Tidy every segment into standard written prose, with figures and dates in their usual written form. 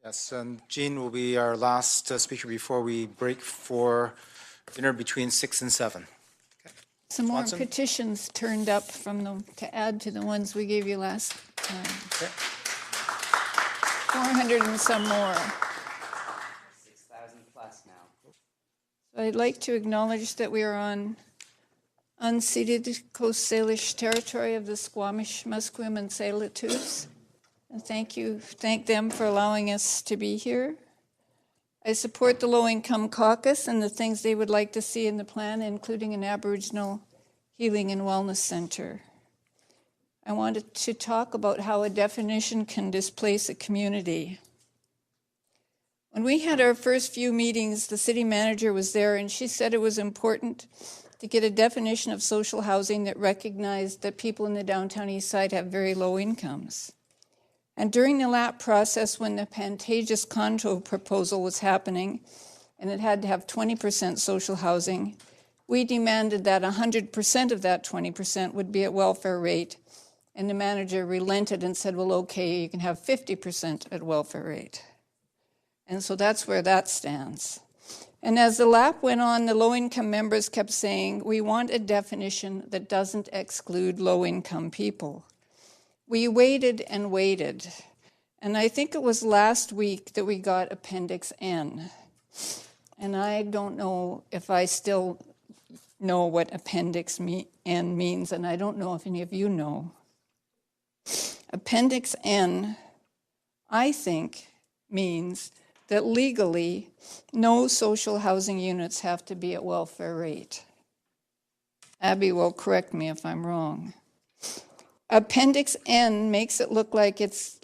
Yes, and Jean will be our last speaker before we break for dinner between 6 and 7. Okay. Some more Swanson? petitions turned up to add to the ones we gave you last time. Okay. 400 and some more. 6,000 plus now. So I'd like to acknowledge that we are on unceded Coast Salish territory of the Squamish, Musqueam, and Tsleil-Waututh. And thank them for allowing us to be here. I support the Low-Income Caucus and the things they would like to see in the plan, including an Aboriginal Healing and Wellness Center. I wanted to talk about how a definition can displace a community. When we had our first few meetings, the city manager was there, and she said it was important to get a definition of social housing that recognized that people in the downtown Eastside have very low incomes. And during the LAP process, when the Pantages condo proposal was happening, and it had to have 20% social housing, we demanded that 100% of that 20% would be at welfare rate. And the manager relented and said, well, okay, you can have 50% at welfare rate. And so that's where that stands. And as the LAP went on, the low-income members kept saying, we want a definition that doesn't exclude low-income people. We waited and waited, and I think it was last week that we got Appendix N. And I don't know if I still know what Appendix N means, and I don't know if any of you know. Appendix N, I think, means that legally no social housing units have to be at welfare rate. Abby will correct me if I'm wrong. Appendix N makes it look like this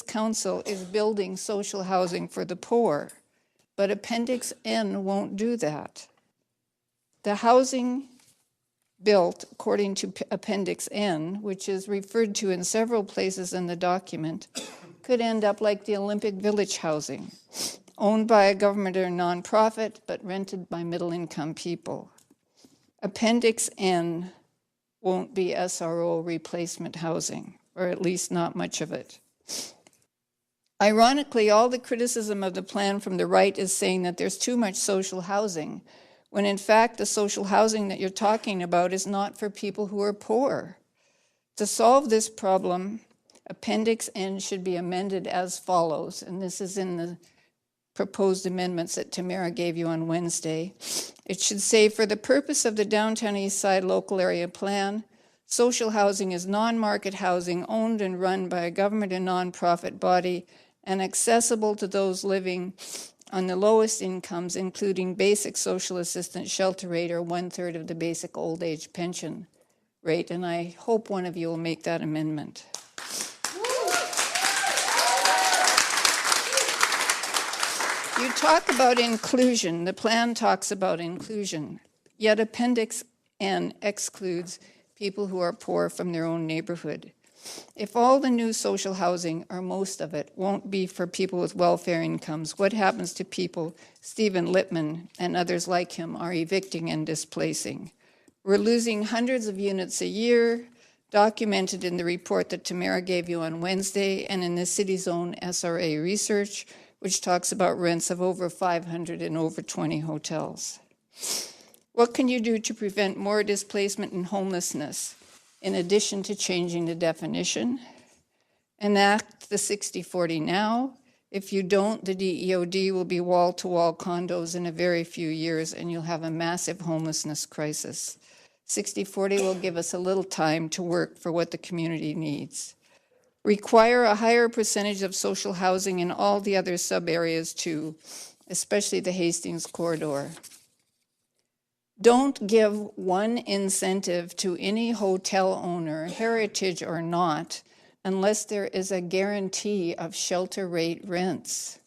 council is building social housing for the poor, but Appendix N won't do that. The housing built according to Appendix N, which is referred to in several places in the document, could end up like the Olympic Village housing, owned by a government or nonprofit, but rented by middle-income people. Appendix N won't be SRO replacement housing, or at least not much of it. Ironically, all the criticism of the plan from the right is saying that there's too much social housing, when in fact the social housing that you're talking about is not for people who are poor. To solve this problem, Appendix N should be amended as follows, and this is in the proposed amendments that Tamara gave you on Wednesday. It should say, for the purpose of the Downtown Eastside Local Area Plan, social housing is non-market housing owned and run by a government and nonprofit body and accessible to those living on the lowest incomes, including basic social assistance shelter rate or 1/3 of the basic old age pension rate. And I hope one of you will make that amendment. You talk about inclusion. The plan talks about inclusion, yet Appendix N excludes people who are poor from their own neighborhood. If all the new social housing, or most of it, won't be for people with welfare incomes, what happens to people Stephen Lippman and others like him are evicting and displacing? We're losing hundreds of units a year, documented in the report that Tamara gave you on Wednesday and in the city's own SRA research, which talks about rents of over 500 in over 20 hotels. What can you do to prevent more displacement and homelessness, in addition to changing the definition? Enact the 60/40 now. If you don't, the DEOD will be wall-to-wall condos in a very few years, and you'll have a massive homelessness crisis. 60/40 will give us a little time to work for what the community needs. Require a higher percentage of social housing in all the other sub-areas too, especially the Hastings corridor. Don't give one incentive to any hotel owner, heritage or not, unless there is a guarantee of shelter rate rents.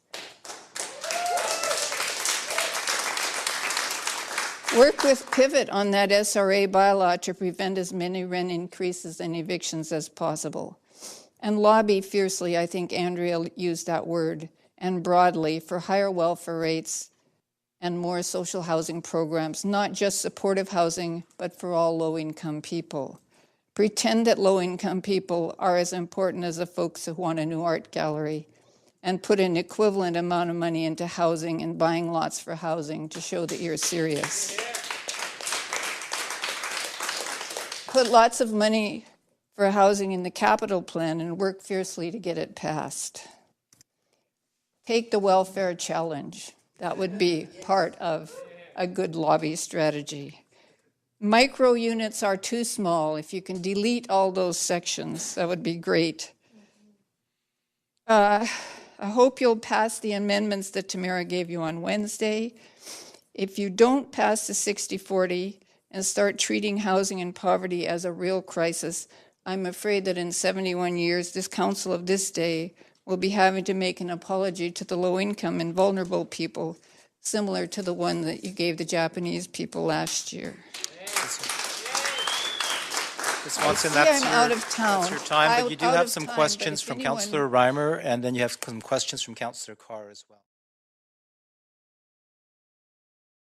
Work with Pivot on that SRA bylaw to prevent as many rent increases and evictions as possible. And lobby fiercely, I think Andrea used that word, and broadly for higher welfare rates and more social housing programs, not just supportive housing, but for all low-income people. pretend that low-income people are as important as the folks who want a new art gallery, and put an equivalent amount of money into housing and buying lots for housing to show that you're serious. Put lots of money for housing in the capital plan and work fiercely to get it passed. Take the welfare challenge. That would be part of a good lobby strategy. Micro units are too small. If you can delete all those sections, that would be great. I hope you'll pass the amendments that Tamara gave you on Wednesday. If you don't pass the 60-40 and start treating housing and poverty as a real crisis, I'm afraid that in 71 years, this council of this day will be having to make an apology to the low-income and vulnerable people, similar to the one that you gave the Japanese people last year. Ms. Swanson, I'm out of town. that's your time, but you do Out have of some time, questions but if from anyone- Councillor Reimer, and then you have some questions from Councillor Carr as well.